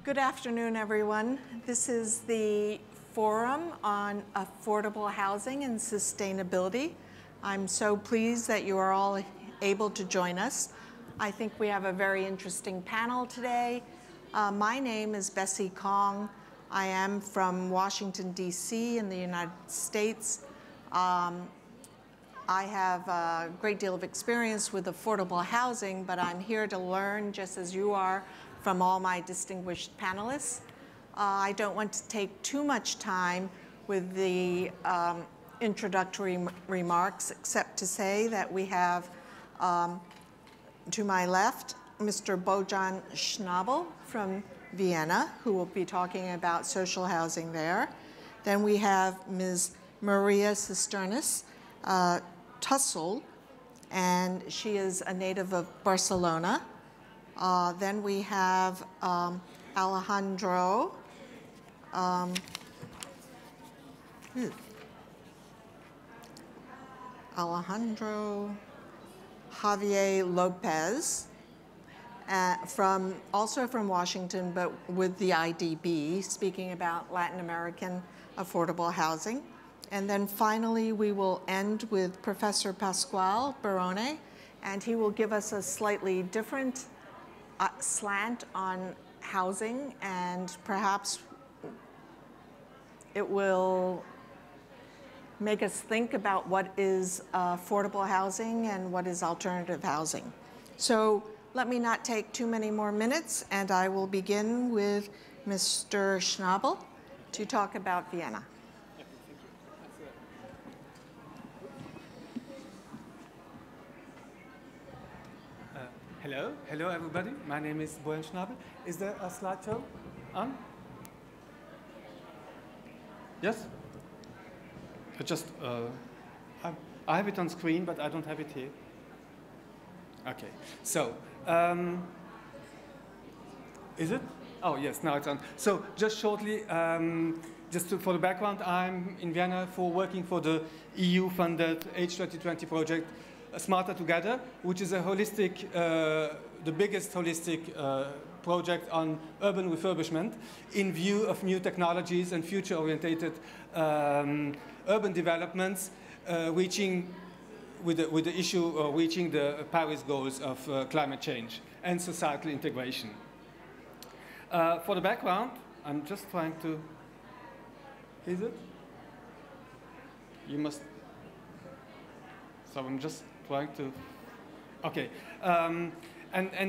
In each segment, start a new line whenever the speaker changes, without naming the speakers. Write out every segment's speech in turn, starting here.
Good afternoon, everyone. This is the Forum on Affordable Housing and Sustainability. I'm so pleased that you are all able to join us. I think we have a very interesting panel today. My name is Bessy Kong. I am from Washington, D.C. in the United States. I have a great deal of experience with affordable housing, but I'm here to learn, just as you are, from all my distinguished panelists. I don't want to take too much time with the introductory remarks, except to say that we have, to my left, Mr. Bojan Schnabl from Vienna, who will be talking about social housing there. Then we have Ms. Maria Cisternas Tussel, and she is a native of Barcelona. Then we have Alejandro Javier Lopez, also from Washington, but with the IDB, speaking about Latin American affordable housing. And then finally, we will end with Professor Pascual Berrone, and he will give us a slightly different slant on housing, and perhaps it will make us think about what is affordable housing and what is alternative housing. So let me not take too many more minutes, and I will begin with Mr. Schnabl to talk about Vienna.
Hello everybody. My name is Bojan Schnabl. Is there a slideshow on? Yes? I have it on screen, but I don't have it here. Okay. So, is it? Oh yes, now it's on. So just shortly, for the background, I'm in Vienna working for the EU-funded H2020 project, Smarter Together, which is a holistic, the biggest holistic project on urban refurbishment in view of new technologies and future-orientated urban developments, reaching the Paris goals of climate change and societal integration. For the background, I'm just trying to. Is it? You must. So I'm just trying to. Okay, and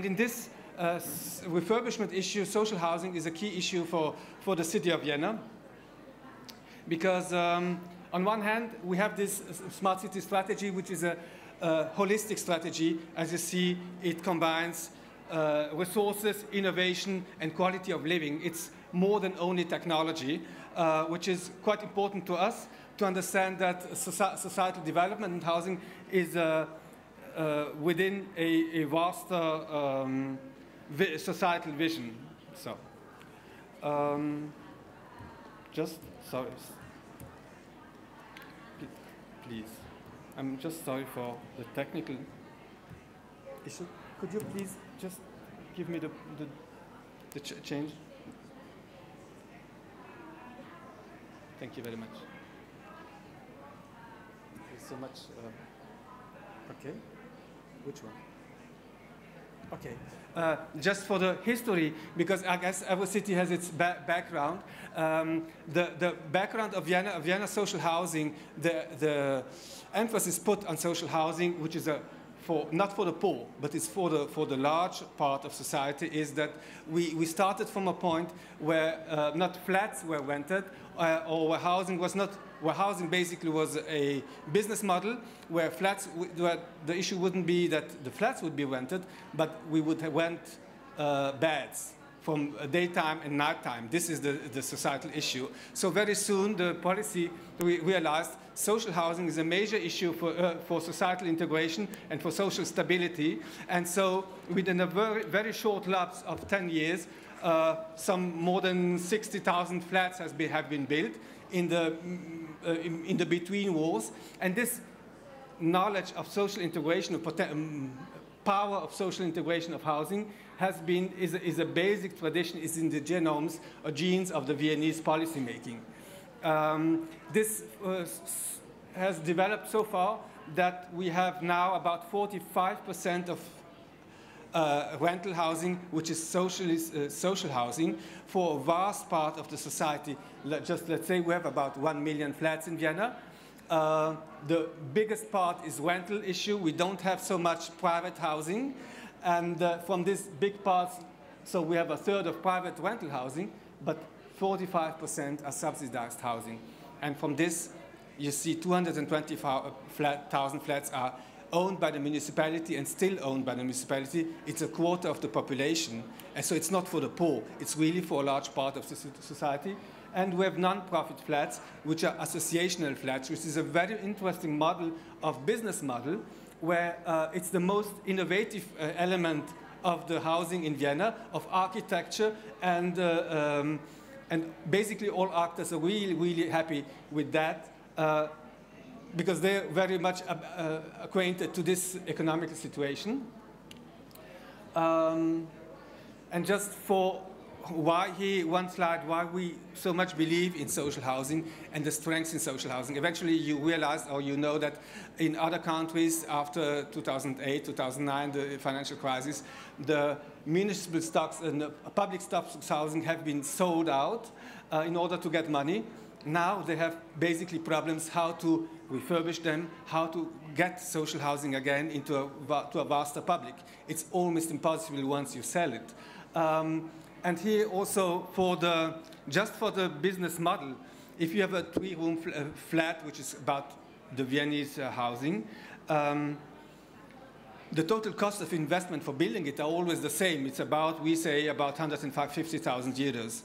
in this refurbishment issue, social housing is a key issue for the city of Vienna, because on one hand we have this smart city strategy, which is a holistic strategy. As you see, it combines resources, innovation, and quality of living. It's more than only technology, which is quite important to us to understand that societal development and housing is within a vaster societal vision. So, sorry. Please. I'm just sorry for the technical issue. Could you please just give me the change? Thank you very much. Thank you so much. Okay. Which one? Okay. Just for the history, because I guess every city has its background. The background of Vienna social housing, the emphasis put on social housing, which is not for the poor, but it's for the large part of society, is that we started from a point where not flats were rented, or where housing basically was a business model, where the issue wouldn't be that the flats would be rented, but we would rent beds from daytime and nighttime. This is the societal issue. So very soon the policy realized social housing is a major issue for societal integration and for social stability. And so within a very short lapse of 10 years, some more than 60,000 flats have been built in the between wars. And this knowledge of social integration, of power of social integration of housing is a basic tradition, is in the genomes or genes of the Viennese policymaking. This has developed so far that we have now about 45% of rental housing, which is social housing, for a vast part of the society. Let's say we have about 1 million flats in Vienna. The biggest part is rental issue. We don't have so much private housing. And from this big part, so we have a third of private rental housing, but 45% are subsidized housing. And from this, you see 220,000 flats are owned by the municipality and still owned by the municipality. It's a quarter of the population. And so it's not for the poor. It's really for a large part of the society. And we have non-profit flats, which are associational flats, which is a very interesting model of business model, where it's the most innovative element of the housing in Vienna, of architecture, and basically all actors are really, really happy with that, because they're very much acquainted to this economic situation. And just for one slide, why we so much believe in social housing and the strengths in social housing. Eventually you realize, or you know, that in other countries after 2008, 2009, the financial crisis, the municipal stocks and the public stocks of housing have been sold out in order to get money. Now they have basically problems how to refurbish them, how to get social housing again into a vaster public. It's almost impossible once you sell it. And here also, just for the business model, if you have a 3-room flat, which is about the Viennese housing, the total cost of investment for building it are always the same. It's about, we say, about 150,000 euros.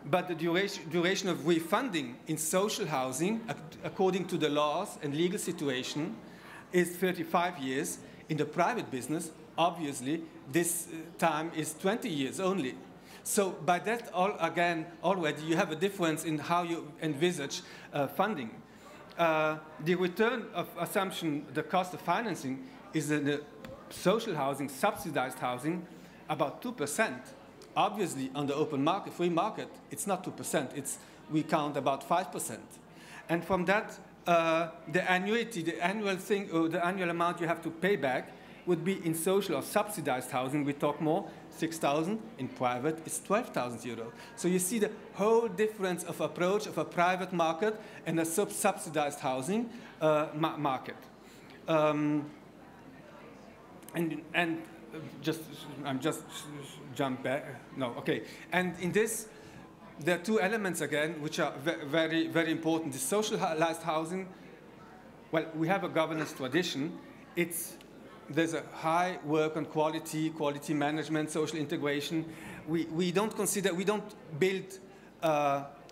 But the duration of refunding in social housing, according to the laws and legal situation, is 35 years. In the private business, obviously, this time is 20 years only. So by that, already you have a difference in how you envisage funding. The return of assumption, the cost of financing, is in the social housing, subsidized housing, about 2%. Obviously, on the open market, free market, it's not 2%. We count about 5%. And from that, the annuity, the annual amount you have to pay back would be in social or subsidized housing. We talk more, 6,000. In private, it's 12,000 euros. So you see the whole difference of approach of a private market and a subsidized housing market. I'm just jump back. No, okay. And in this, there are two elements again, which are very, very important. The socialized housing, well, we have a governance tradition. There's a high work on quality management, social integration. We don't build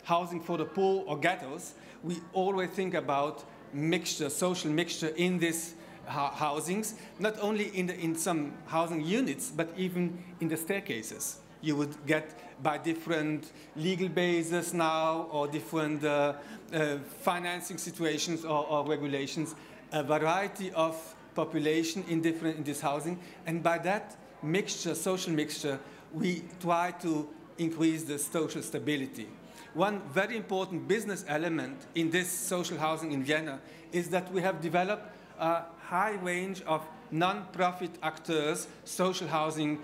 housing for the poor or ghettos. We always think about mixture, social mixture in this housings, not only in some housing units, but even in the staircases. You would get by different legal bases now, or different financing situations or regulations, a variety of population in this housing, and by that mixture, social mixture, we try to increase the social stability. One very important business element in this social housing in Vienna is that we have developed a high range of non-profit actors, social housing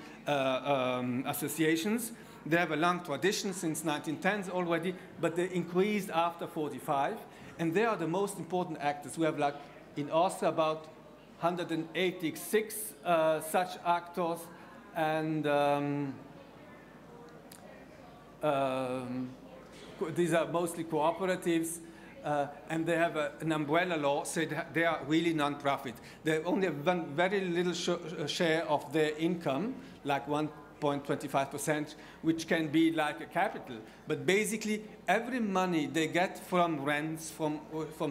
associations. They have a long tradition since 1910s already, but they increased after 45, and they are the most important actors. We have, like, in Austria about 186 such actors, and these are mostly cooperatives. And they have an umbrella law, so they are really non-profit. They only have one very little share of their income, like 1.25%, which can be like a capital. But basically, every money they get from rents, from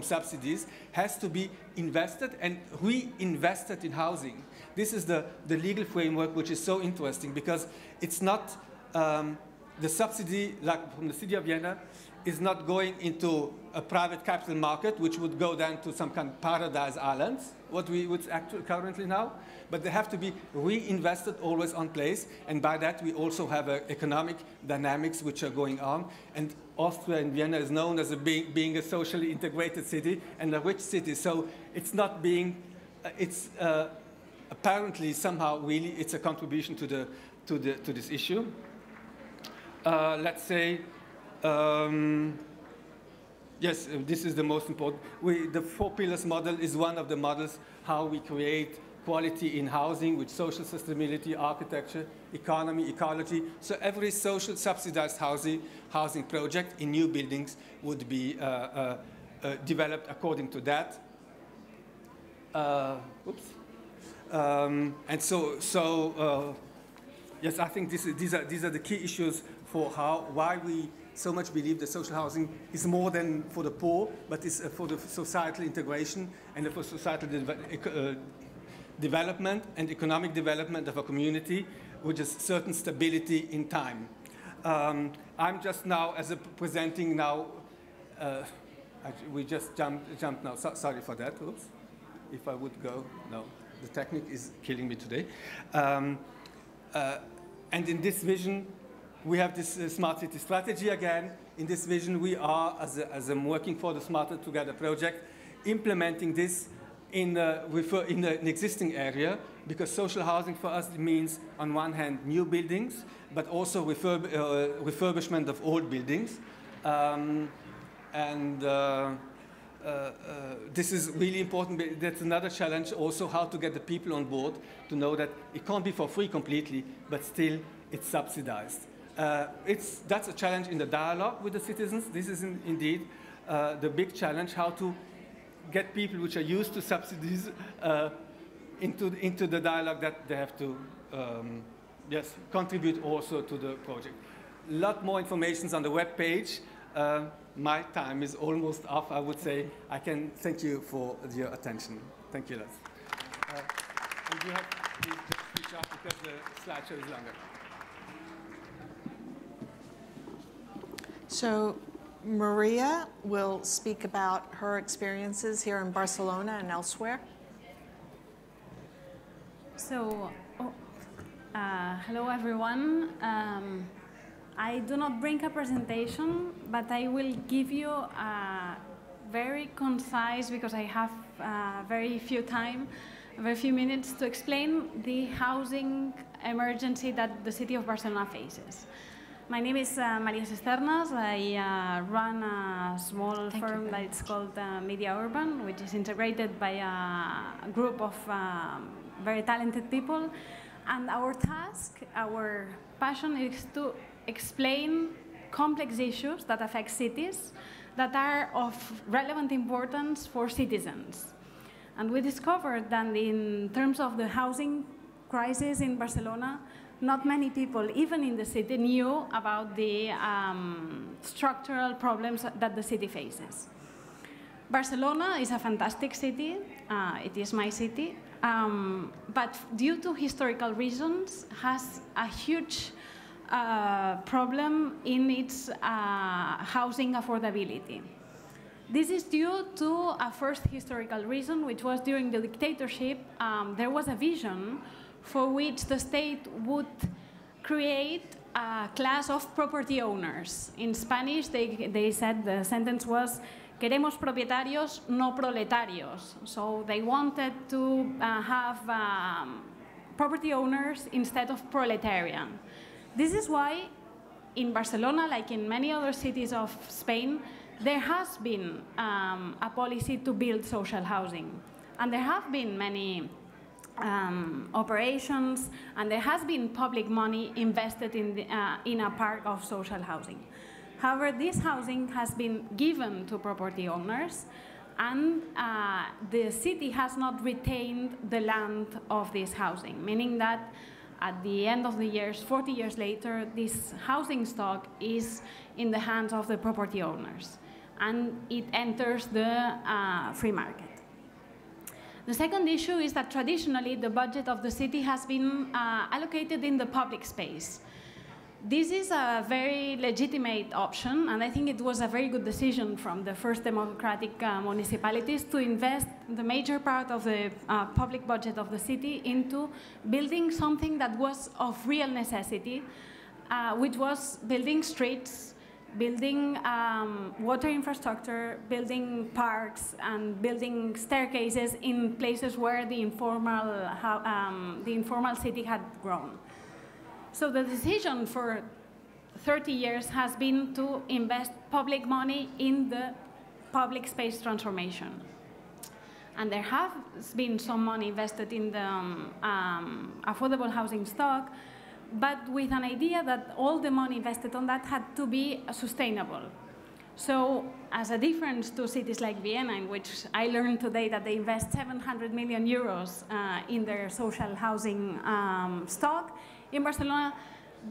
subsidies, has to be invested and reinvested in housing. This is the legal framework, which is so interesting, because it's not the subsidy, like from the city of Vienna, is not going into a private capital market, which would go then to some kind of paradise islands, what we would actually currently now, but they have to be reinvested always on place, and by that we also have economic dynamics which are going on. And Austria and Vienna is known as being a socially integrated city and a rich city, so it's not being, apparently somehow really it's a contribution to this issue. Let's say, yes, this is the most important. The 4 pillars model is one of the models how we create quality in housing with social sustainability, architecture, economy, ecology. So every social subsidized housing project in new buildings would be developed according to that. And so yes, I think these are the key issues for why we so much believe that social housing is more than for the poor, but is for the societal integration and for societal development and economic development of a community with a certain stability in time. I'm just now, presenting now, we just jumped now, sorry for that, oops. If I would go, no, the technique is killing me today. And in this vision, we have this smart city strategy again. In this vision, we are, as I'm working for the Smarter Together project, implementing this in an existing area, because social housing for us means, on one hand, new buildings, but also refurbishment of old buildings. This is really important. That's another challenge also, how to get the people on board to know that it can't be for free completely, but still it's subsidized. That's a challenge in the dialogue with the citizens. This is indeed the big challenge, how to get people which are used to subsidies into the dialogue that they have to yes, contribute also to the project. A lot more information on the web page. My time is almost off, I would say. I can thank you for your attention. Thank you, Les. And you have to switch off because the slideshow is longer.
So Maria will speak about her experiences here in Barcelona and elsewhere.
So, hello everyone. I do not bring a presentation, but I will give you a very concise, because I have very few minutes to explain the housing emergency that the city of Barcelona faces. My name is Maria Cisternas. I run a small firm that is called Media Urban, which is integrated by a group of very talented people. And our task, our passion is to explain complex issues that affect cities that are of relevant importance for citizens. And we discovered that in terms of the housing crisis in Barcelona, not many people, even in the city, knew about the structural problems that the city faces. Barcelona is a fantastic city. It is my city. But due to historical reasons, has a huge problem in its housing affordability. This is due to a first historical reason, which was during the dictatorship, there was a vision for which the state would create a class of property owners. In Spanish, they said, the sentence was, queremos propietarios, no proletarios. So they wanted to have property owners instead of proletarian. This is why in Barcelona, like in many other cities of Spain, there has been a policy to build social housing. And there have been many operations, and there has been public money invested in a park of social housing. However, this housing has been given to property owners, and the city has not retained the land of this housing, meaning that at the end of the years, 40 years later, this housing stock is in the hands of the property owners, and it enters the free market. The second issue is that traditionally the budget of the city has been allocated in the public space. This is a very legitimate option, and I think it was a very good decision from the first democratic municipalities to invest the major part of the public budget of the city into building something that was of real necessity, which was building streets, building water infrastructure, building parks, and building staircases in places where the informal city had grown. So the decision for 30 years has been to invest public money in the public space transformation. And there has been some money invested in the affordable housing stock, but with an idea that all the money invested on that had to be sustainable. So as a difference to cities like Vienna, in which I learned today that they invest 700 million euros in their social housing stock, in Barcelona,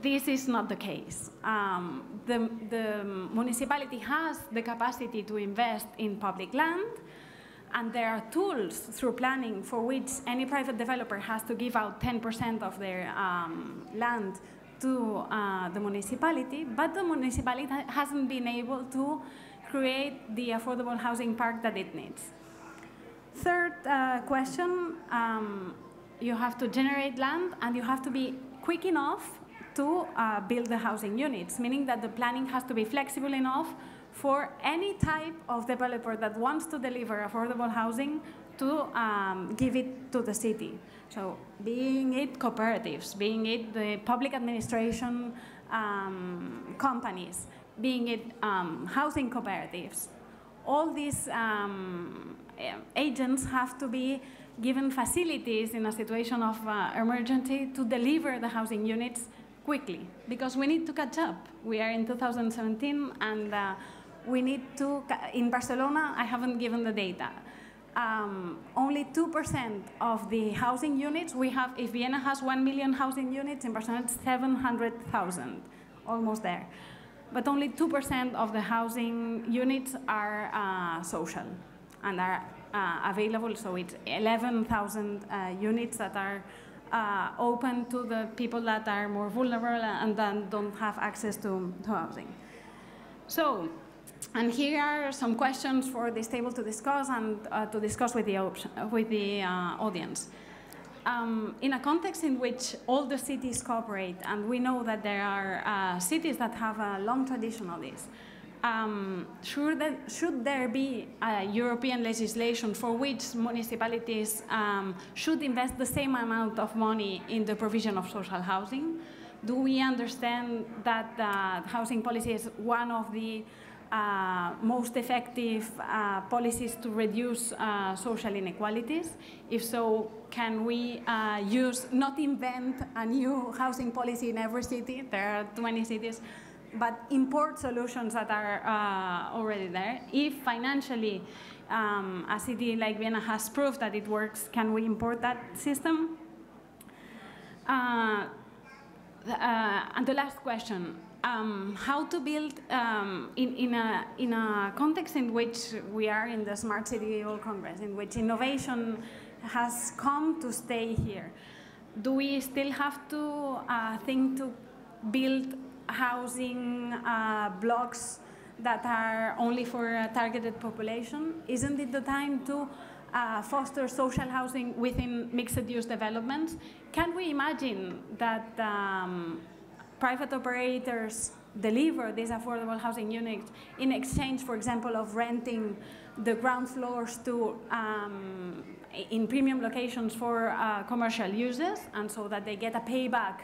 this is not the case. The municipality has the capacity to invest in public land, and there are tools through planning for which any private developer has to give out 10% of their land to the municipality, but the municipality hasn't been able to create the affordable housing park that it needs. Third question, you have to generate land and you have to be quick enough to build the housing units, meaning that the planning has to be flexible enough for any type of developer that wants to deliver affordable housing to give it to the city. So being it cooperatives, being it the public administration companies, being it housing cooperatives, all these agents have to be given facilities in a situation of emergency to deliver the housing units quickly, because we need to catch up. We are in 2017, and we need to, in Barcelona, I haven't given the data. Only 2% of the housing units we have, if Vienna has 1 million housing units, in Barcelona it's 700,000, almost there. But only 2% of the housing units are social and are available, so it's 11,000 units that are open to the people that are more vulnerable and then don't have access to housing. So, and here are some questions for this table to discuss and to discuss with the audience. In a context in which all the cities cooperate, and we know that there are cities that have a long tradition of this, should there be a European legislation for which municipalities should invest the same amount of money in the provision of social housing? Do we understand that housing policy is one of the most effective policies to reduce social inequalities? If so, can we not invent a new housing policy in every city? There are too many cities, but import solutions that are already there. If financially a city like Vienna has proved that it works, can we import that system? And the last question. How to build in a context in which we are in the Smart City World Congress, in which innovation has come to stay here. Do we still have to think to build housing blocks that are only for a targeted population? Isn't it the time to foster social housing within mixed-use developments? Can we imagine that private operators deliver these affordable housing units in exchange, for example, of renting the ground floors to in premium locations for commercial uses, and so that they get a payback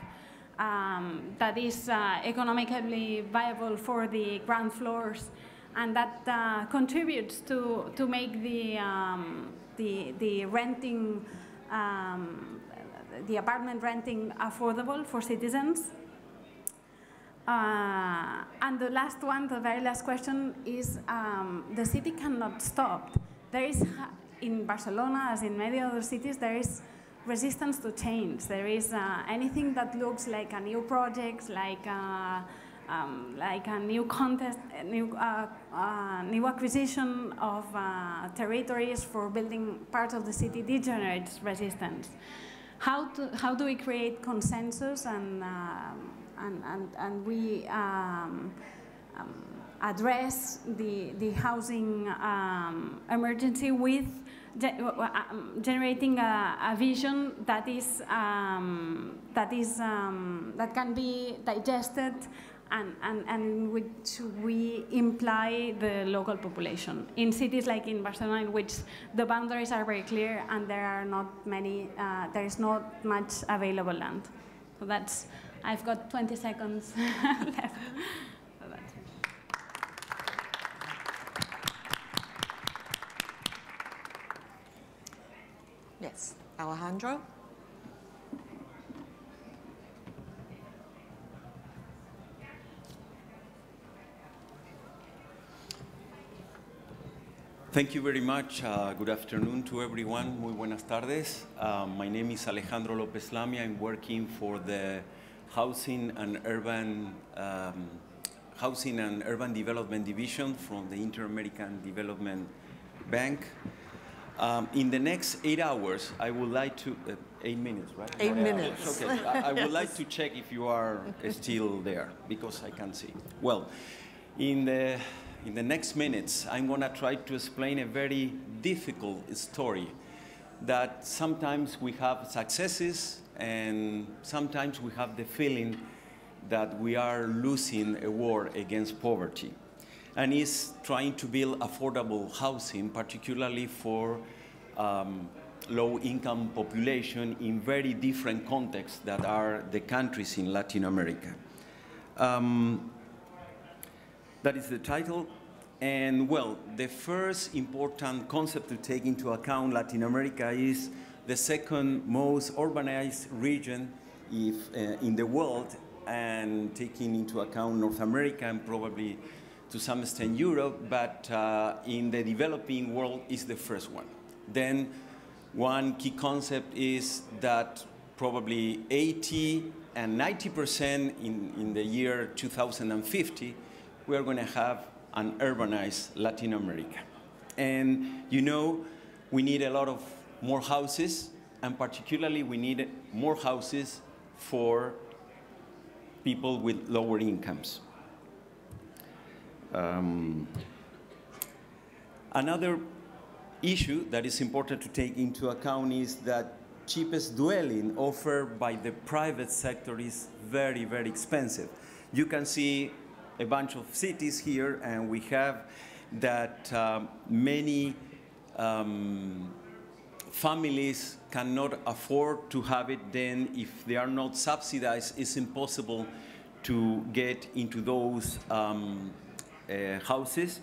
that is economically viable for the ground floors, and that contributes to make the renting, the apartment renting affordable for citizens. And the last one, the very last question is, the city cannot stop. There is, in Barcelona, as in many other cities, there is resistance to change. There is anything that looks like a new project, like a new contest, new acquisition of territories for building parts of the city degenerates resistance. How do we create consensus and and we address the housing emergency with generating a vision that can be digested and which we imply the local population. In cities like in Barcelona, in which the boundaries are very clear and there are not many, there is not much available land. So that's, I've got 20 seconds left. So that's it.
Yes, Alejandro?
Thank you very much. Good afternoon to everyone. Muy buenas tardes. My name is Alejandro Lopez-Lamia. I'm working for the Housing and Urban Development Division from the Inter-American Development Bank. In the next 8 hours, I would like to, 8 minutes, right?
8 minutes.
Okay, I would like to check if you are still there, because I can't see. Well, in the next minutes, I'm going to try to explain a very difficult story that sometimes we have successes and sometimes we have the feeling that we are losing a war against poverty. And it's trying to build affordable housing, particularly for low-income population in very different contexts that are the countries in Latin America. That is the title. And well, the first important concept to take into account, Latin America is the second most urbanized region in the world, and taking into account North America and probably to some extent Europe, but in the developing world is the first one. Then one key concept is that probably 80 and 90% in the year 2050, we are going to have an urbanized Latin America. And you know, we need a lot of more houses, and particularly we need more houses for people with lower incomes. Another issue that is important to take into account is that cheapest dwelling offered by the private sector is very, very expensive. You can see a bunch of cities here, and we have that many families cannot afford to have it. Then if they are not subsidized, it's impossible to get into those houses.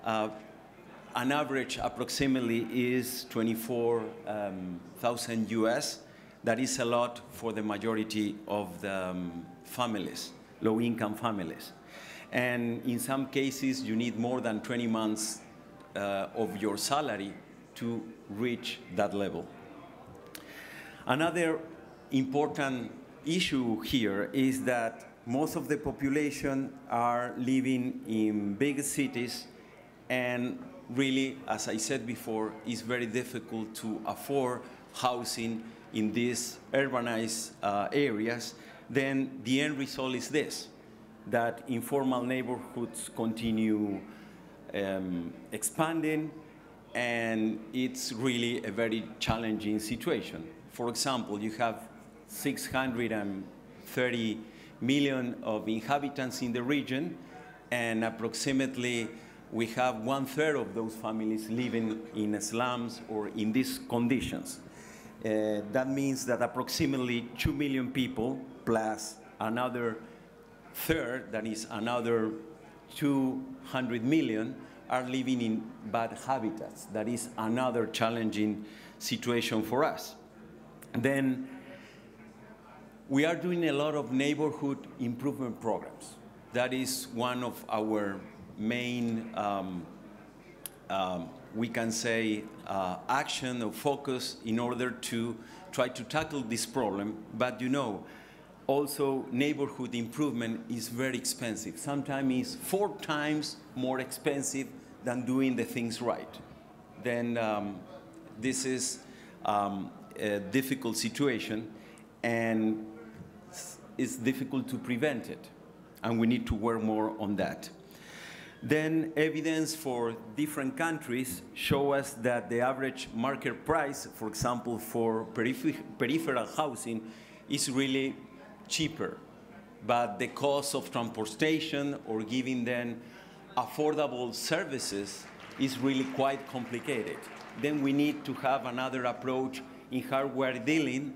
An average approximately is 24,000 US. That is a lot for the majority of the families, low-income families. And in some cases, you need more than 20 months of your salary to reach that level. Another important issue here is that most of the population are living in big cities, and really, as I said before, it's very difficult to afford housing in these urbanized areas. Then the end result is this, that informal neighborhoods continue expanding, and it's really a very challenging situation. For example, you have 630 million of inhabitants in the region, and approximately we have 1/3 of those families living in slums or in these conditions. That means that approximately 2 million people plus another third, that is another 200 million, are living in bad habitats. That is another challenging situation for us. Then we are doing a lot of neighborhood improvement programs. That is one of our main, we can say, action or focus in order to try to tackle this problem. But you know, also neighborhood improvement is very expensive. Sometimes it's 4 times more expensive than doing the things right. Then this is a difficult situation, and it's difficult to prevent it, and we need to work more on that. Then evidence for different countries show us that the average market price, for example, for peripheral housing is really cheaper, but the cost of transportation or giving them affordable services is really quite complicated. Then we need to have another approach in how we're dealing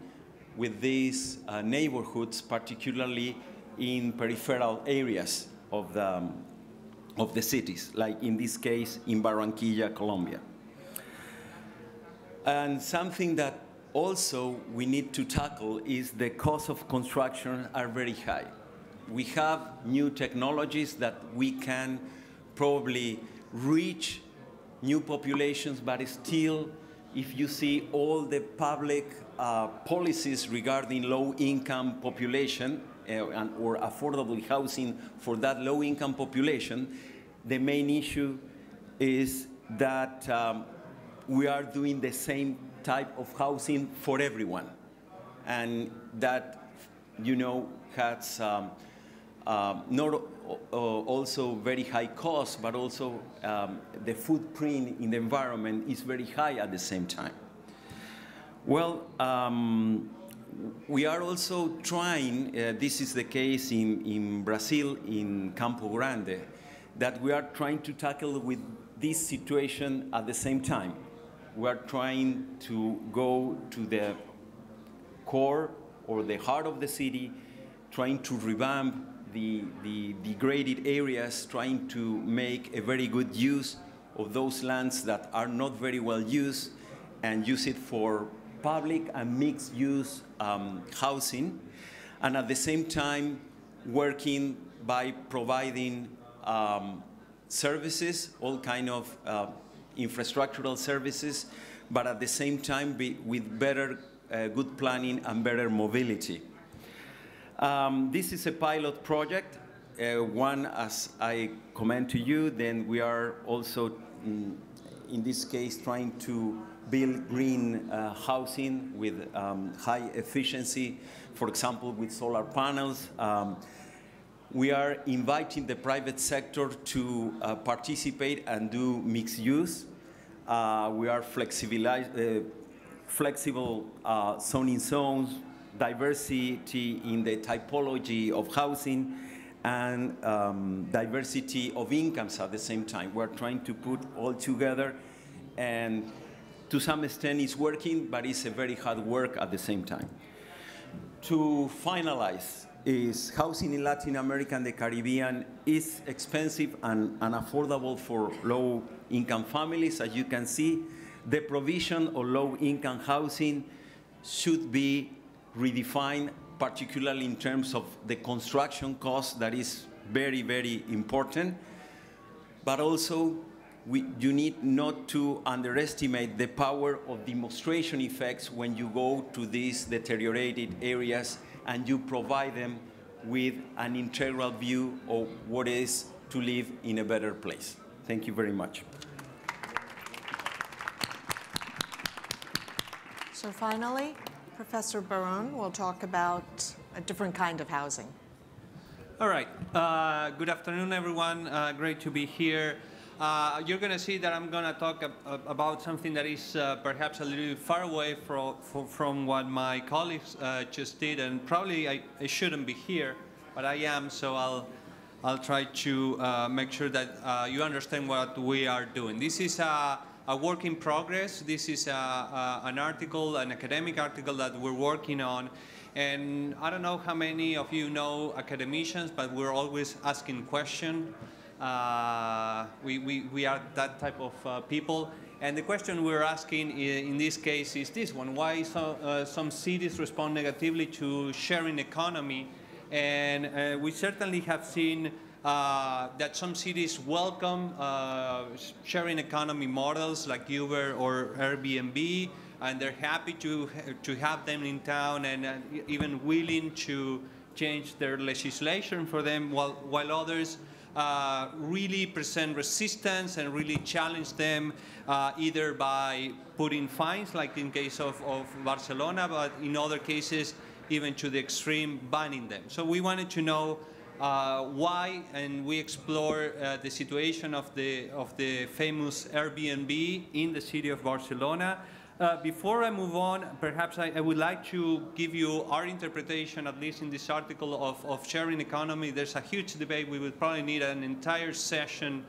with these neighborhoods, particularly in peripheral areas of the cities, like in this case in Barranquilla, Colombia. And something that also we need to tackle is the cost of construction are very high. We have new technologies that we can probably reach new populations, but still, if you see all the public policies regarding low-income population or affordable housing for that low-income population, the main issue is that we are doing the same type of housing for everyone, and that, you know, has not also very high costs, but also the footprint in the environment is very high at the same time. Well, we are also trying, this is the case in Brazil, in Campo Grande, that we are trying to tackle with this situation at the same time. We are trying to go to the core or the heart of the city, trying to revamp the degraded areas, trying to make a very good use of those lands that are not very well used and use it for public and mixed use housing, and at the same time working by providing services, all kind of infrastructural services, but at the same time with better good planning and better mobility. This is a pilot project, one as I comment to you. Then we are also, in this case, trying to build green housing with high efficiency, for example, with solar panels. We are inviting the private sector to participate and do mixed use. We are flexible zoning zones, diversity in the typology of housing, and diversity of incomes at the same time. We're trying to put all together, and to some extent it's working, but it's a very hard work at the same time. To finalize, is housing in Latin America and the Caribbean is expensive and unaffordable for low-income families. As you can see, the provision of low-income housing should be redefined, particularly in terms of the construction cost. That is very, very important. But also, you need not to underestimate the power of demonstration effects when you go to these deteriorated areas and you provide them with an integral view of what it is to live in a better place. Thank you very much.
So finally, Professor Berrone will talk about a different kind of housing.
All right. Good afternoon, everyone. Great to be here. You're going to see that I'm going to talk about something that is perhaps a little far away from what my colleagues just did, and probably I shouldn't be here, but I am, so I'll try to make sure that you understand what we are doing. This is a work in progress. This is an article, an academic article that we're working on. And I don't know how many of you know academicians, but we're always asking questions. We are that type of people. And the question we're asking in this case is this one: why some cities respond negatively to sharing economy? And we certainly have seen that some cities welcome sharing economy models like Uber or Airbnb, and they're happy to have them in town, and even willing to change their legislation for them, while others really present resistance and really challenge them, either by putting fines, like in case of Barcelona, but in other cases, even to the extreme banning them. So we wanted to know why, and we explore the situation of the famous Airbnb in the city of Barcelona. Before I move on, perhaps I would like to give you our interpretation, at least in this article, of sharing economy. There's a huge debate. We would probably need an entire session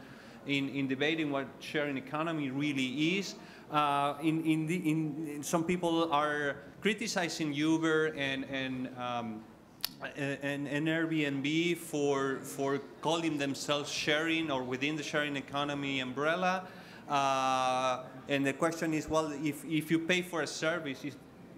in debating what sharing economy really is. Some people are criticizing Uber and Airbnb for calling themselves sharing or within the sharing economy umbrella. And the question is, well, if you pay for a service,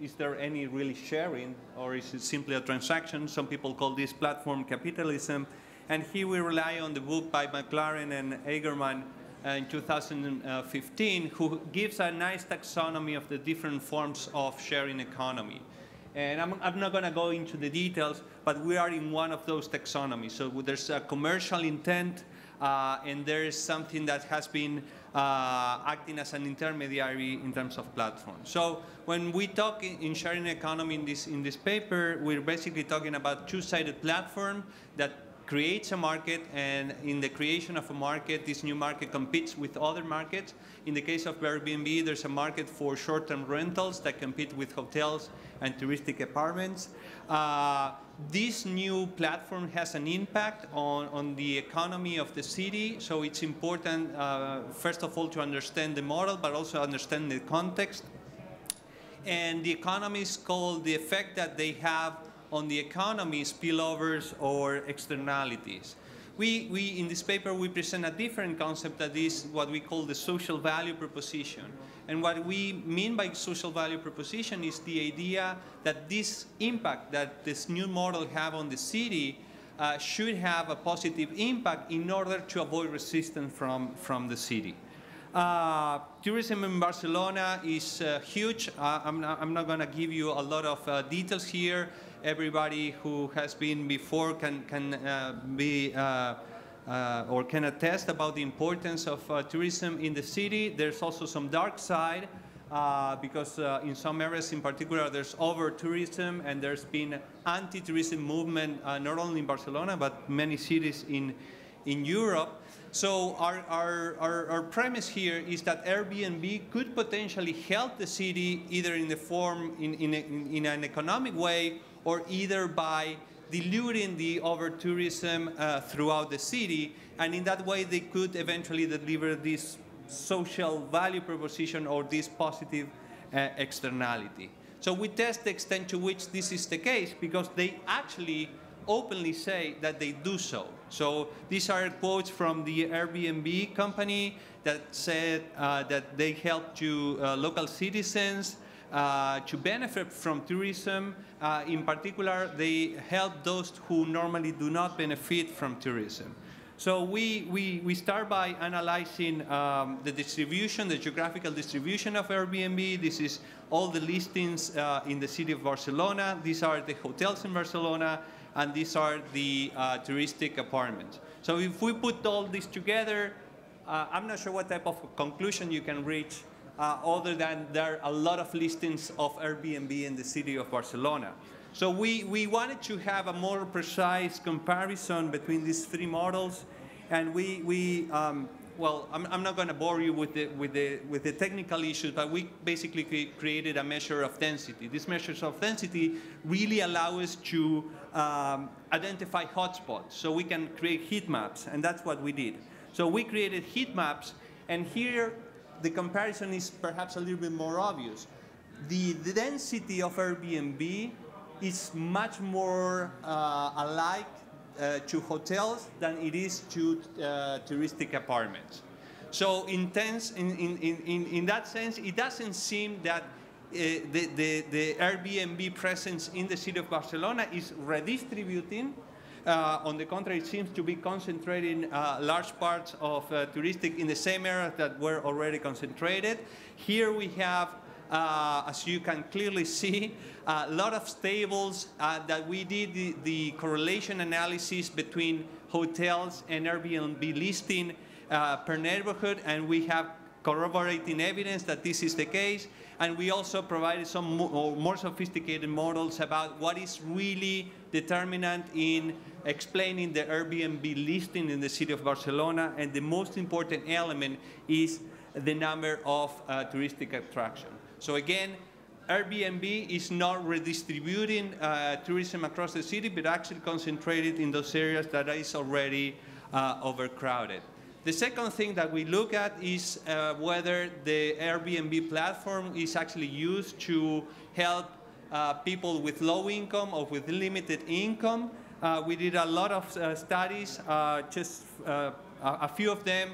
is there any really sharing, or is it simply a transaction? Some people call this platform capitalism. And here we rely on the book by McLaren and Egerman in 2015, who gives a nice taxonomy of the different forms of sharing economy. And I'm not going to go into the details, but we are in one of those taxonomies. So there's a commercial intent, and there is something that has been acting as an intermediary in terms of platforms. So when we talk in sharing economy in this paper, we're basically talking about two-sided platform that creates a market, and in the creation of a market, this new market competes with other markets. In the case of Airbnb, there's a market for short-term rentals that compete with hotels and touristic apartments. This new platform has an impact on the economy of the city, so it's important, first of all, to understand the model, but also understand the context. And the economists call the effect that they have on the economy spillovers or externalities. In this paper, we present a different concept that is what we call the social value proposition. And what we mean by social value proposition is the idea that this impact that this new model have on the city should have a positive impact in order to avoid resistance from the city. Tourism in Barcelona is huge. I'm not going to give you a lot of details here. Everybody who has been before can attest about the importance of tourism in the city. There's also some dark side because in some areas in particular there's over-tourism, and there's been anti-tourism movement not only in Barcelona but many cities in Europe. So our premise here is that Airbnb could potentially help the city either in the form in an economic way, or either by diluting the over-tourism throughout the city, and in that way they could eventually deliver this social value proposition or this positive externality. So we test the extent to which this is the case, because they actually openly say that they do so. So these are quotes from the Airbnb company that said that they help to local citizens to benefit from tourism. In particular, they help those who normally do not benefit from tourism. So we start by analyzing the distribution, the geographical distribution of Airbnb. This is all the listings in the city of Barcelona. These are the hotels in Barcelona, and these are the touristic apartments. So if we put all this together, I'm not sure what type of conclusion you can reach other than there are a lot of listings of Airbnb in the city of Barcelona. So we wanted to have a more precise comparison between these three models, and well, I'm not going to bore you with the technical issues, but we basically created a measure of density. These measures of density really allow us to identify hotspots, so we can create heat maps, and that's what we did. So we created heat maps, and here the comparison is perhaps a little bit more obvious. The density of Airbnb is much more alike to hotels than it is to touristic apartments. So in that sense, it doesn't seem that the Airbnb presence in the city of Barcelona is redistributing. On the contrary, it seems to be concentrating large parts of touristic in the same areas that were already concentrated. Here we have, as you can clearly see, a lot of tables that we did the correlation analysis between hotels and Airbnb listing per neighborhood, and we have corroborating evidence that this is the case. And we also provided some more sophisticated models about what is really determinant in explaining the Airbnb listing in the city of Barcelona. And the most important element is the number of touristic attractions. So again, Airbnb is not redistributing tourism across the city, but actually concentrated in those areas that is already overcrowded. The second thing that we look at is whether the Airbnb platform is actually used to help people with low income or with limited income. We did a lot of studies, just a few of them.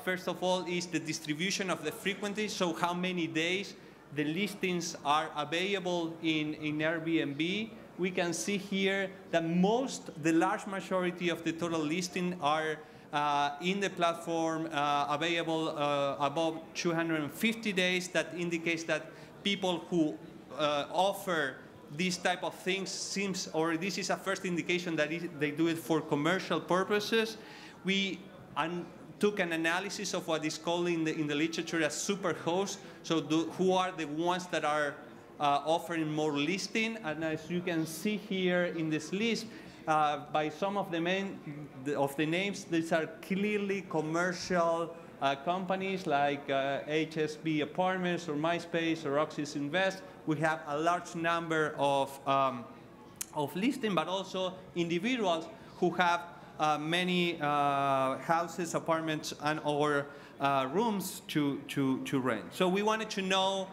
First of all is the distribution of the frequency, so how many days the listings are available in Airbnb. We can see here that the large majority of the total listing are in the platform available above 250 days. That indicates that people who offer these type of things or this is a first indication that they do it for commercial purposes. We took an analysis of what is called in the literature as super hosts. So who are the ones that are offering more listing? And as you can see here in this list, by some of the names, these are clearly commercial companies like HSB Apartments or MySpace or Oxys Invest. We have a large number of listings, but also individuals who have many houses, apartments, and or rooms to rent. So we wanted to know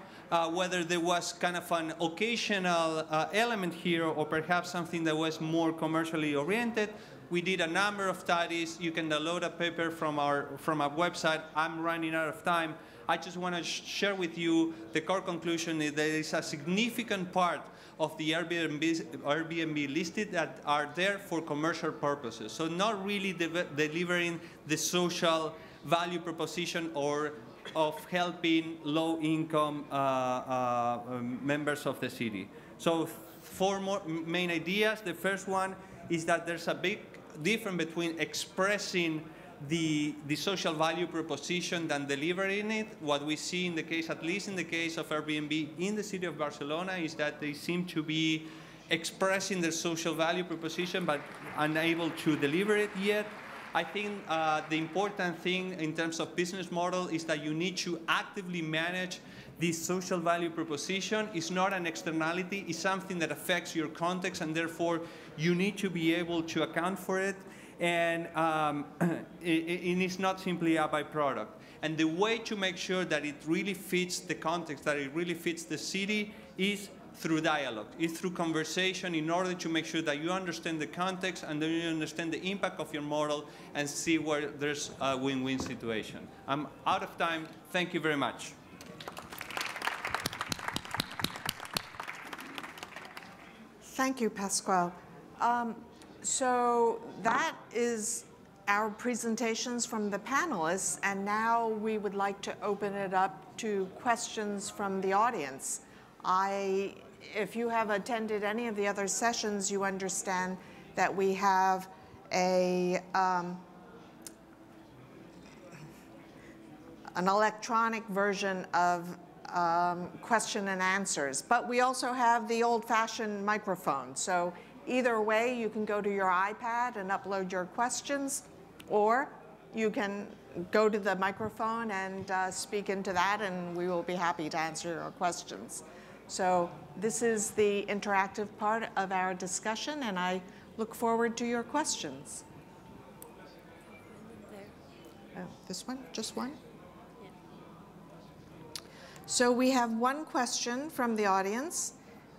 whether there was kind of an occasional element here or perhaps something that was more commercially oriented. We did a number of studies. You can download a paper from our website. I'm running out of time. I just want to share with you the core conclusion is there is a significant part of the Airbnb listed that are there for commercial purposes. So not really delivering the social value proposition or of helping low-income members of the city. So 4 main ideas. The first one is that there's a big difference between expressing the social value proposition than delivering it. What we see in the case, at least in the case of Airbnb in the city of Barcelona, is that they seem to be expressing their social value proposition but unable to deliver it yet. I think the important thing in terms of business model is that you need to actively manage this social value proposition. It's not an externality, it's something that affects your context, and therefore you need to be able to account for it. And it is not simply a byproduct. And the way to make sure that it really fits the context, that it really fits the city, is through dialogue, is through conversation, in order to make sure that you understand the context and then you understand the impact of your model and see where there's a win-win situation. I'm out of time. Thank you very much.
Thank you, Pascual. So that is our presentations from the panelists, and now we would like to open it up to questions from the audience. If you have attended any of the other sessions, you understand that we have an electronic version of question and answers, but we also have the old-fashioned microphone. So either way, you can go to your iPad and upload your questions, or you can go to the microphone and speak into that, and we will be happy to answer your questions. So this is the interactive part of our discussion, and I look forward to your questions. Oh, this one? Just one? Yeah. So we have one question from the audience,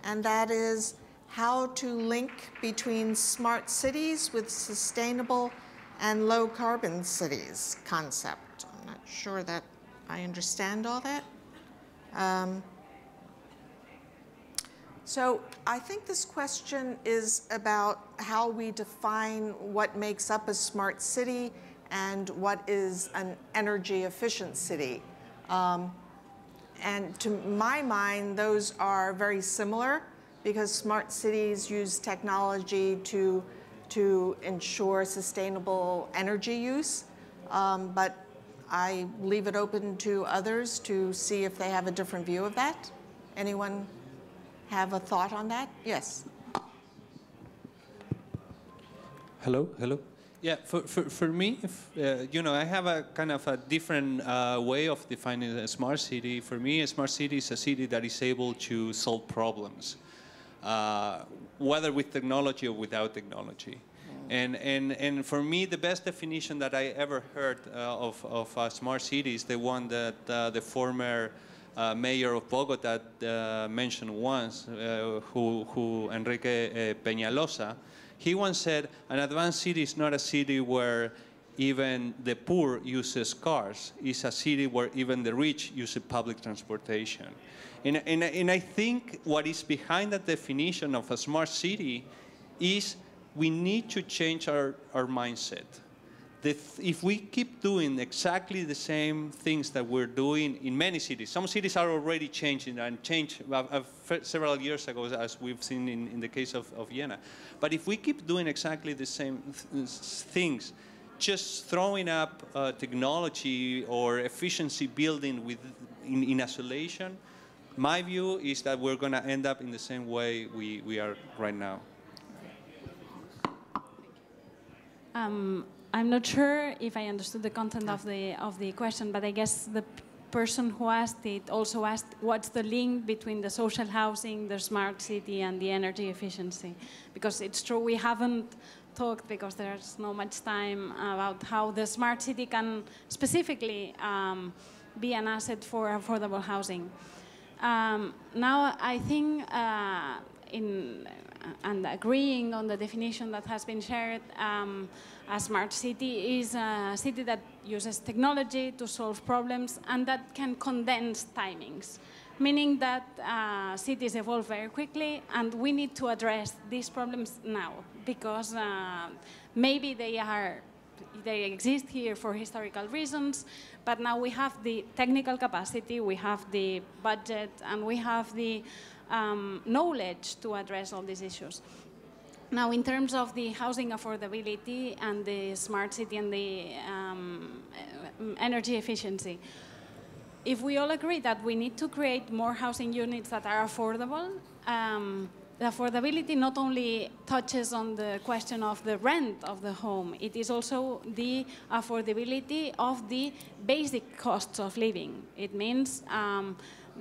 and that is how to link between smart cities with sustainable and low carbon cities concept. I'm not sure that I understand all that. So I think this question is about how we define what makes up a smart city and what is an energy efficient city. And to my mind, those are very similar, because smart cities use technology to ensure sustainable energy use. But I leave it open to others to see if they have a different view of that. Anyone have a thought on that? Yes.
Hello, hello. Yeah, for me, you know, I have a kind of a different way of defining a smart city. For me, a smart city is a city that is able to solve problems, whether with technology or without technology. And for me, the best definition that I ever heard of a smart city is the one that the former mayor of Bogota mentioned once, who Enrique Peñalosa. He once said, an advanced city is not a city where even the poor uses cars. It's a city where even the rich use public transportation. And I think what is behind that definition of a smart city is we need to change our mindset. If we keep doing exactly the same things that we're doing in many cities, some cities are already changing and changed several years ago, as we've seen in the case of Vienna. But if we keep doing exactly the same things, just throwing up technology or efficiency building in isolation, my view is that we're going to end up in the same way we are right now.
I'm not sure if I understood the content of the question, but I guess the person who asked it also asked what's the link between the social housing, the smart city, and the energy efficiency. Because it's true, we haven't talked, because there's not much time, about how the smart city can specifically be an asset for affordable housing. Now, I think and agreeing on the definition that has been shared, a smart city is a city that uses technology to solve problems and that can condense timings, meaning that cities evolve very quickly and we need to address these problems now because maybe they exist here for historical reasons, but now we have the technical capacity, we have the budget, and we have the knowledge to address all these issues. Now, in terms of the housing affordability and the smart city and the energy efficiency, if we all agree that we need to create more housing units that are affordable, the affordability not only touches on the question of the rent of the home, it is also the affordability of the basic costs of living. It means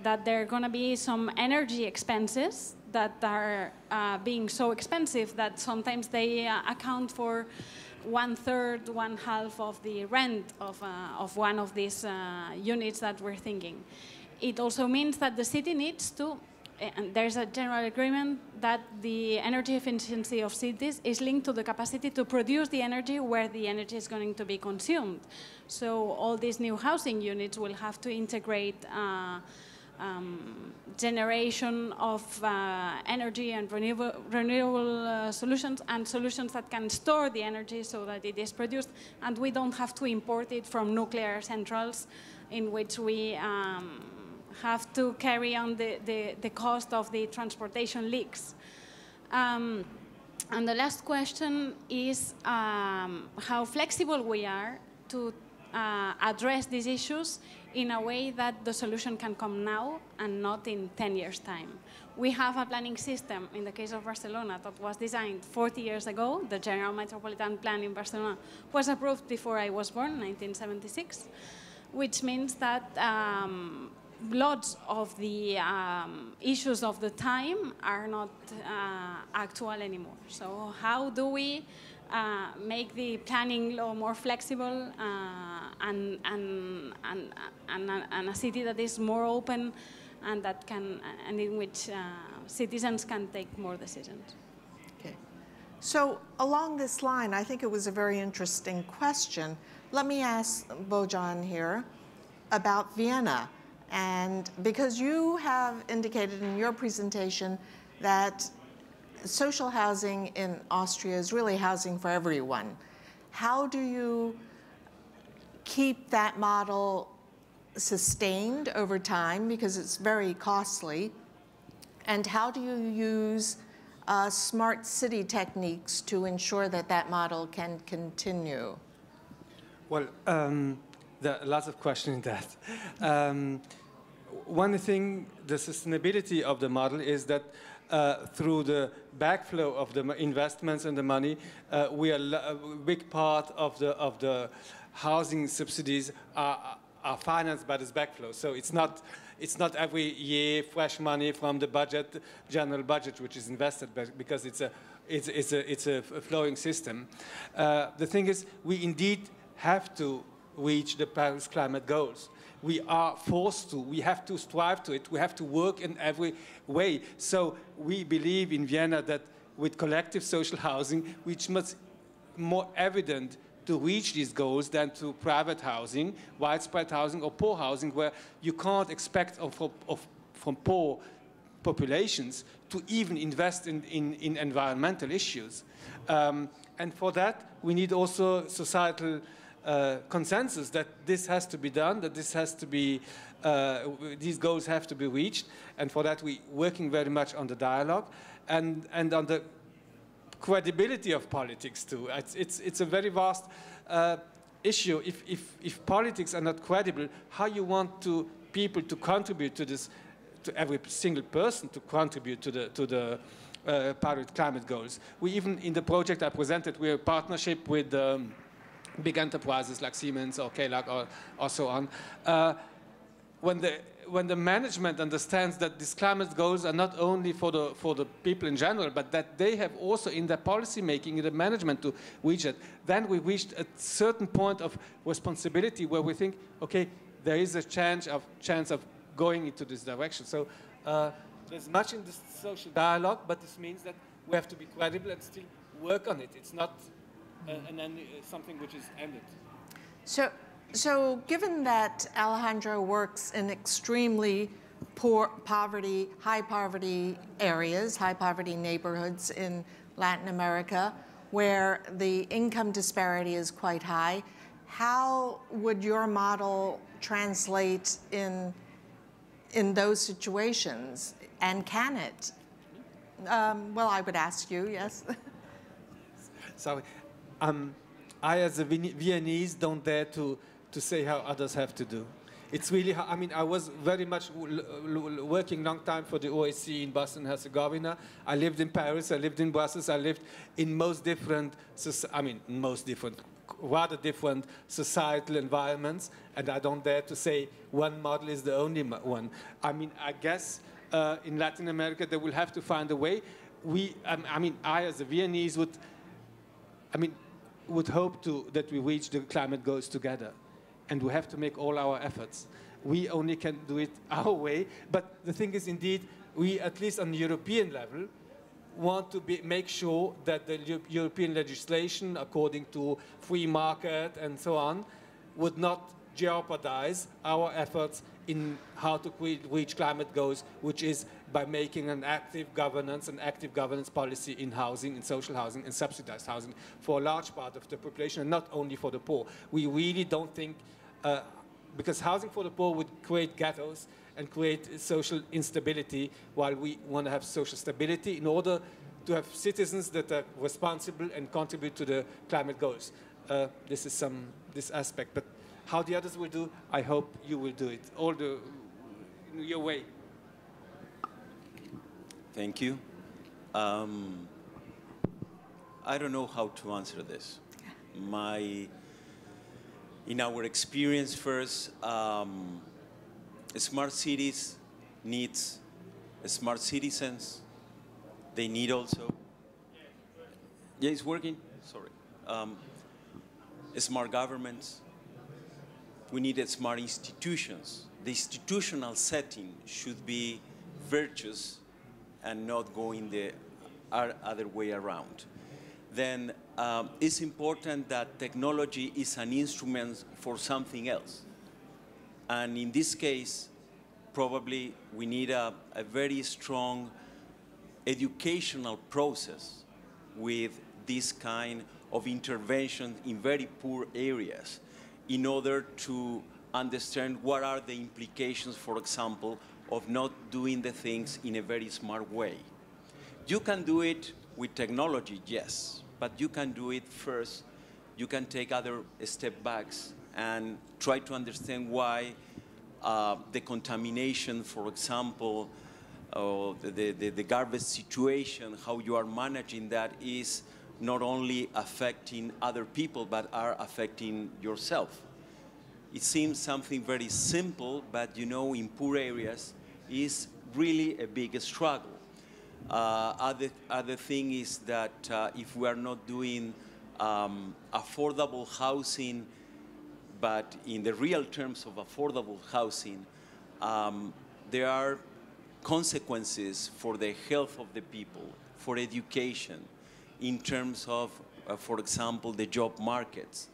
that there are going to be some energy expenses that are being so expensive that sometimes they account for 1/3, 1/2 of the rent of one of these units that we're thinking. It also means that the city needs to, and there's a general agreement that the energy efficiency of cities is linked to the capacity to produce the energy where the energy is going to be consumed. So all these new housing units will have to integrate generation of energy and renewable solutions and solutions that can store the energy so that it is produced and we don't have to import it from nuclear centrals in which we have to carry on the cost of the transportation leaks. And the last question is how flexible we are to address these issues in a way that the solution can come now and not in 10 years' time. We have a planning system, in the case of Barcelona, that was designed 40 years ago. The General Metropolitan Plan in Barcelona was approved before I was born, 1976, which means that lots of the issues of the time are not actual anymore. So how do we make the planning law more flexible and a city that is more open and that can, and in which citizens can take more decisions?
Okay. So along this line, I think it was a very interesting question. Let me ask Bojan here about Vienna. And because you have indicated in your presentation that social housing in Austria is really housing for everyone. How do you keep that model sustained over time, because it's very costly? And how do you use smart city techniques to ensure that that model can continue?
Well, there are lots of questions in that. One thing, the sustainability of the model is that through the backflow of the investments and the money, we are a big part of the housing subsidies are financed by this backflow. So it's not every year fresh money from the budget, general budget, which is invested, because it's a flowing system. The thing is, we indeed have to reach the Paris climate goals. We are forced to. We have to strive to it. We have to work in every way. So we believe in Vienna that with collective social housing, which must more evident to reach these goals than to private housing, widespread housing, or poor housing, where you can't expect from poor populations to even invest in environmental issues. And for that, we need also societal consensus that this has to be done, that this has to be, these goals have to be reached, and for that we're working very much on the dialogue and on the credibility of politics too. It's a very vast issue. If politics are not credible, how you want people to contribute to this, to every single person to contribute to the Paris climate goals? We even, in the project I presented, we're a partnership with big enterprises like Siemens or KLAG or so on. When the management understands that these climate goals are not only for the people in general, but that they have also in their policy making, in the management to reach it, then we reached a certain point of responsibility where we think, okay, there is a chance of going into this direction. So there's much in this social dialogue, but this means that we have to be credible and still work on it. It's not something which is ended.
So given that Alejandro works in extremely high poverty areas, high poverty neighborhoods in Latin America, where the income disparity is quite high, how would your model translate in those situations, and can it? Well, I would ask you, yes.
Sorry. I, as a Viennese, don't dare to say how others have to do. It's really, I mean, I was very much working long time for the OSCE in Bosnia and Herzegovina. I lived in Paris, I lived in Brussels, I lived in rather different societal environments, and I don't dare to say one model is the only one. I mean, I guess in Latin America, they will have to find a way. I, as a Viennese, would hope that we reach the climate goals together. And we have to make all our efforts. We only can do it our way. But the thing is, indeed, we, at least on the European level, want to make sure that the European legislation, according to free market and so on, would not jeopardize our efforts in how to reach climate goals, which is by making an active governance policy in housing, in social housing, and subsidized housing for a large part of the population, and not only for the poor. We really don't think, because housing for the poor would create ghettos and create social instability, while we want to have social stability in order to have citizens that are responsible and contribute to the climate goals. This is this aspect. But how the others will do, I hope you will do it, your way.
Thank you. I don't know how to answer this. In our experience first, smart cities needs smart citizens. They need also, yeah, it's working, sorry. Smart governments. We need smart institutions. The institutional setting should be virtuous and not going the other way around. Then it's important that technology is an instrument for something else. And in this case, probably we need a very strong educational process with this kind of intervention in very poor areas in order to understand what are the implications, for example, of not doing the things in a very smart way. You can do it with technology, yes, but you can do it first. You can take other step backs and try to understand why the contamination, for example, the garbage situation, how you are managing that is not only affecting other people, but are affecting yourself. It seems something very simple, but you know, in poor areas, is really a big struggle. Other thing is that if we are not doing affordable housing, but in the real terms of affordable housing, there are consequences for the health of the people, for education, in terms of, for example, the job markets.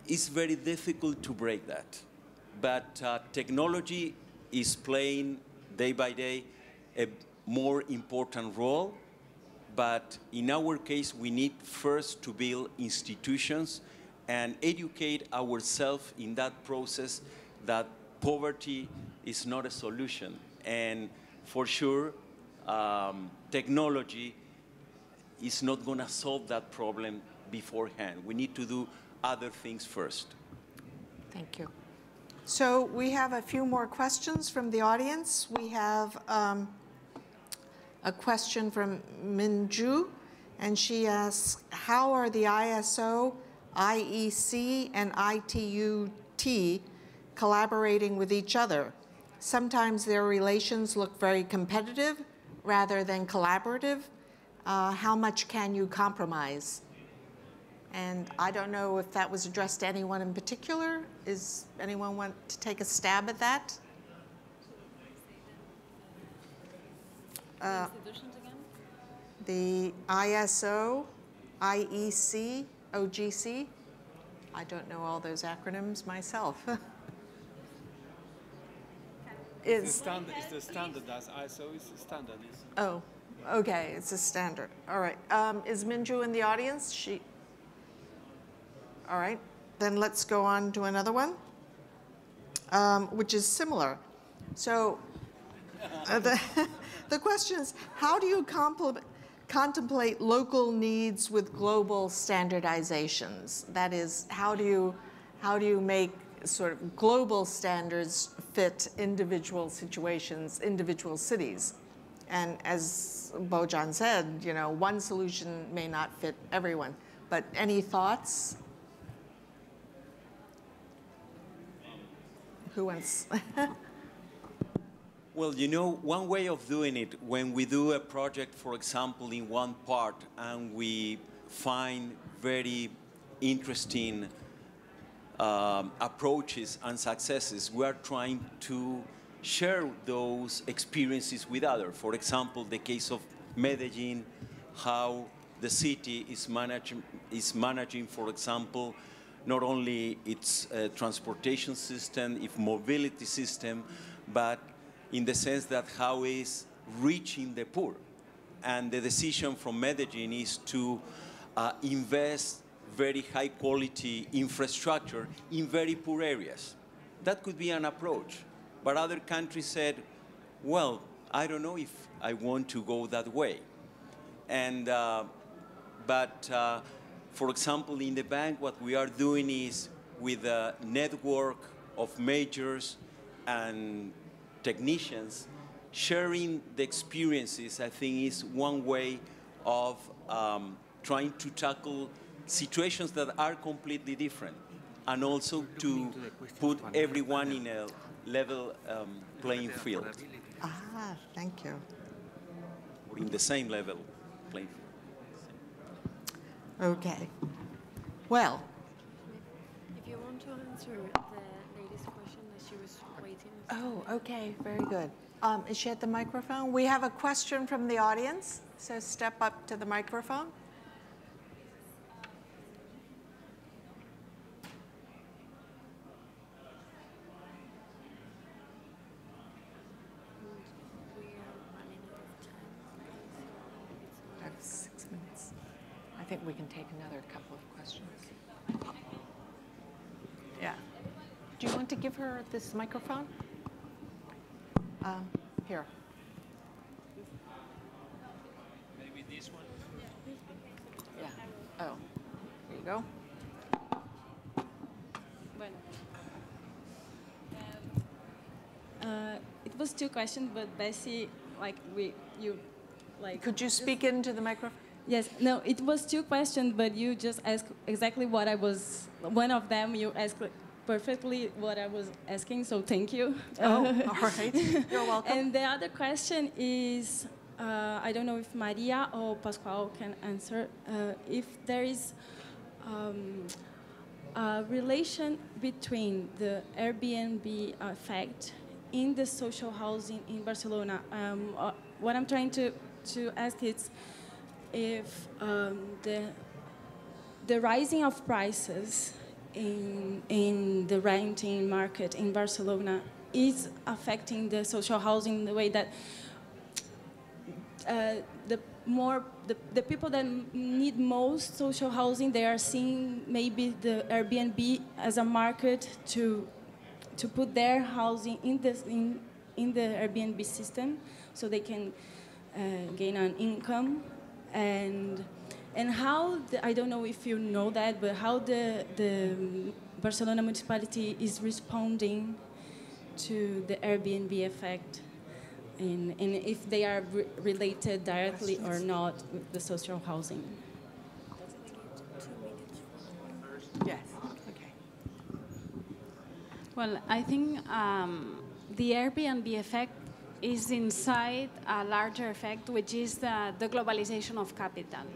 It's very difficult to break that. But technology is playing day by day a more important role. But in our case, we need first to build institutions and educate ourselves in that process that poverty is not a solution. And for sure, technology is not going to solve that problem beforehand. We need to do other things first.
Thank you. So we have a few more questions from the audience. We have a question from Minju, and she asks, how are the ISO, IEC, and ITUT collaborating with each other? Sometimes their relations look very competitive rather than collaborative. How much can you compromise? And I don't know if that was addressed to anyone in particular. Is anyone want to take a stab at that?
Institutions again?
The ISO, IEC, OGC. I don't know all those acronyms myself.
It's the standardized ISO is standard.
Oh, okay, it's a standard. All right. Is Minju in the audience? All right. Then let's go on to another one, which is similar. So the question is, how do you contemplate local needs with global standardizations? That is, how do you make sort of global standards fit individual situations, individual cities? And as Bojan said, you know, one solution may not fit everyone. But any thoughts? Who wants?
Well, you know, one way of doing it, when we do a project, for example, in one part, and we find very interesting approaches and successes, we are trying to share those experiences with others. For example, the case of Medellin, how the city is managing, for example, not only its transportation system, its mobility system, but in the sense that how is reaching the poor. And the decision from Medellin is to invest very high quality infrastructure in very poor areas. That could be an approach. But other countries said, well, I don't know if I want to go that way. And, for example, in the bank, what we are doing is with a network of majors and technicians, sharing the experiences, I think, is one way of trying to tackle situations that are completely different, and also to put everyone in a level playing field.
Ah, thank you.
Or in the same level playing field.
Okay. Well.
If you want to answer the lady's question that she was waiting.
Oh, okay, very good. Is she at the microphone? We have a question from the audience, so step up to the microphone.
We are running out of time.
I have 6 minutes. I think we can take another couple of questions. Yeah. Do you want to give her this microphone? Here.
Maybe this one?
Yeah. Oh, here you go.
Bueno. It was two questions, but Bessy,
Could you speak into the microphone?
Yes, no, it was two questions, but you just asked exactly what I was, one of them you asked perfectly what I was asking, so thank you.
Oh, all right. You're welcome.
And the other question is, I don't know if Maria or Pascual can answer, if there is a relation between the Airbnb effect in the social housing in Barcelona. What I'm trying to ask is if the rising of prices in the renting market in Barcelona is affecting the social housing in the way that the people that need most social housing, they are seeing maybe the Airbnb as a market to put their housing in the Airbnb system, so they can gain an income, and how I don't know if you know that, but how the Barcelona municipality is responding to the Airbnb effect. And if they are related directly or not with the social housing.
Yes. Okay.
Well, I think the Airbnb effect is inside a larger effect, which is the globalization of capital.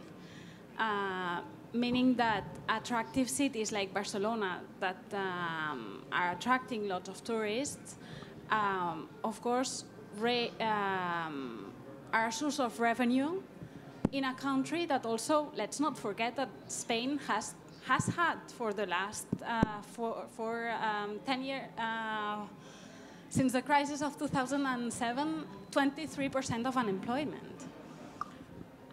Meaning that attractive cities like Barcelona that are attracting lots of tourists, of course, are a source of revenue in a country that also, let's not forget that Spain has had for the last 10 years, since the crisis of 2007, 23% of unemployment.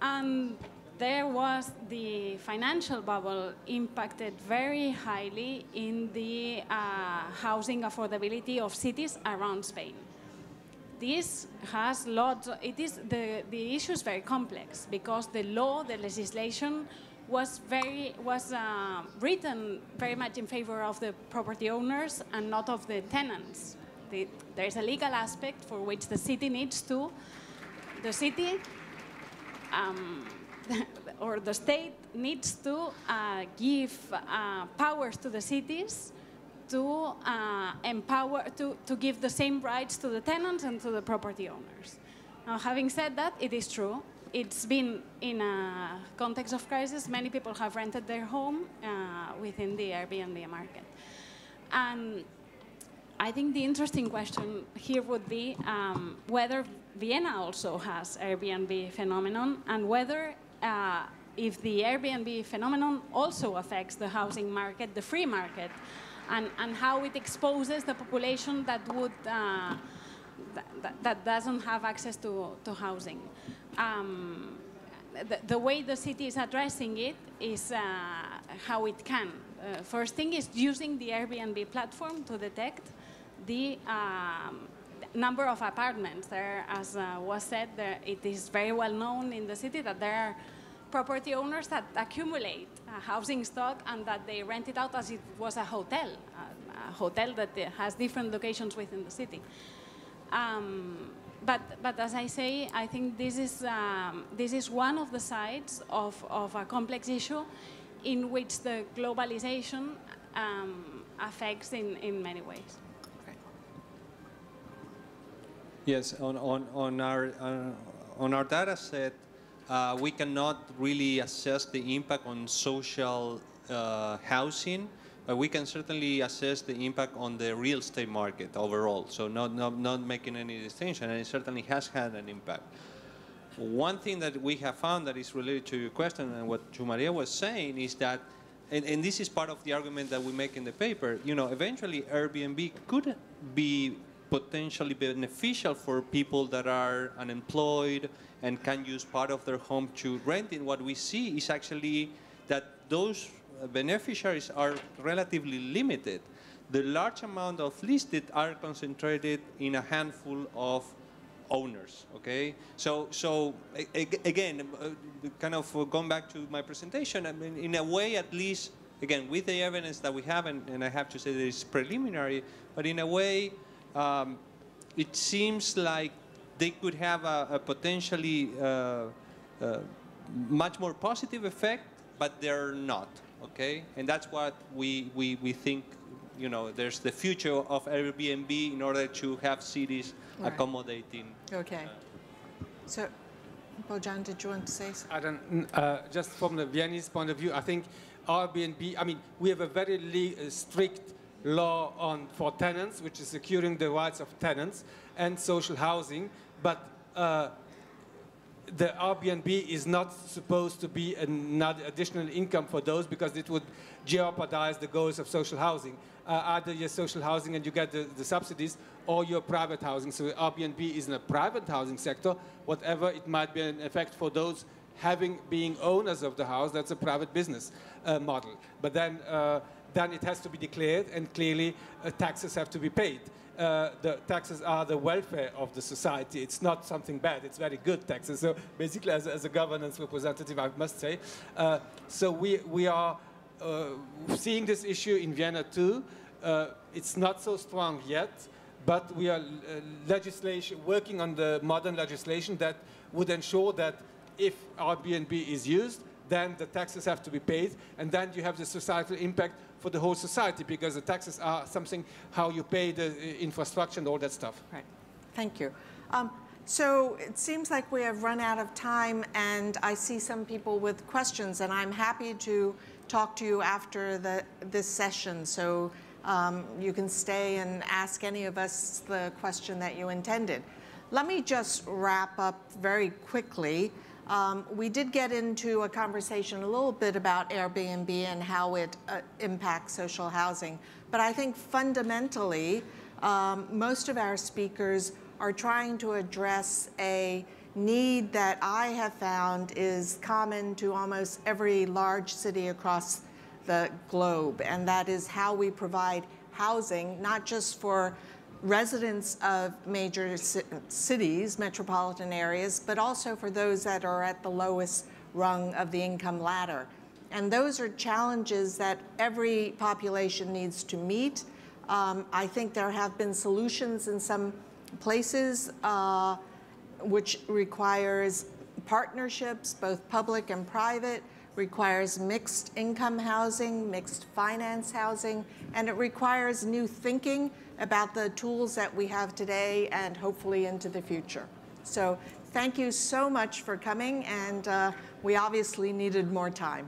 And there was the financial bubble impacted very highly in the housing affordability of cities around Spain. This has lots. The issue is very complex because the law, the legislation, was written very much in favor of the property owners and not of the tenants. There is a legal aspect for which the city needs to, or the state needs to give powers to the cities to empower, to give the same rights to the tenants and to the property owners. Now, having said that, it is true. It's been in a context of crisis. Many people have rented their home within the Airbnb market. And I think the interesting question here would be whether Vienna also has Airbnb phenomenon, and whether if the Airbnb phenomenon also affects the housing market, the free market, and how it exposes the population that would that doesn't have access to housing. The way the city is addressing it is how it can. First thing is using the Airbnb platform to detect the number of apartments. There, as was said, it is very well known in the city that there are property owners that accumulate housing stock and that they rent it out as it was a hotel that has different locations within the city. But as I say, I think this is one of the sides of a complex issue in which the globalization affects in many ways.
Yes, on our data set, we cannot really assess the impact on social housing, but we can certainly assess the impact on the real estate market overall. So not making any distinction, and it certainly has had an impact. One thing that we have found that is related to your question and what Maria was saying is that, and this is part of the argument that we make in the paper, eventually Airbnb could be potentially beneficial for people that are unemployed and can use part of their home to rent. And what we see is actually that those beneficiaries are relatively limited. The large amount of listed are concentrated in a handful of owners, okay? So again, kind of going back to my presentation, I mean, in a way, at least again, with the evidence that we have, and I have to say that it's preliminary, but in a way, it seems like they could have a potentially much more positive effect, but they're not, okay? And that's what we think, you know, there's the future of Airbnb in order to have cities accommodating.
Okay. So, Bojan, did you want to say something?
I don't, just from the Viennese point of view, I think Airbnb, I mean, we have a very strict law for tenants, which is securing the rights of tenants and social housing, but the Airbnb is not supposed to be another additional income for those, because it would jeopardize the goals of social housing. Either you're social housing and you get the subsidies, or you're private housing. So Airbnb is in a private housing sector. Whatever it might be an effect for those being owners of the house, that's a private business model. But then it has to be declared, and clearly taxes have to be paid. The taxes are the welfare of the society. It's not something bad. It's very good taxes. So basically, as a governance representative, I must say. So we are seeing this issue in Vienna too. It's not so strong yet, but we are working on the modern legislation that would ensure that if Airbnb is used, then the taxes have to be paid, and then you have the societal impact for the whole society, because the taxes are something how you pay the infrastructure and all that stuff.
Right. Thank you. So it seems like we have run out of time, and I see some people with questions, and I'm happy to talk to you after this session. So you can stay and ask any of us the question that you intended. Let me just wrap up very quickly. We did get into a conversation a little bit about Airbnb and how it impacts social housing. But I think fundamentally, most of our speakers are trying to address a need that I have found is common to almost every large city across the globe. And that is how we provide housing, not just for residents of major cities, metropolitan areas, but also for those that are at the lowest rung of the income ladder. And those are challenges that every population needs to meet. I think there have been solutions in some places which requires partnerships, both public and private, requires mixed income housing, mixed finance housing, and it requires new thinking about the tools that we have today and hopefully into the future. So thank you so much for coming, and we obviously needed more time.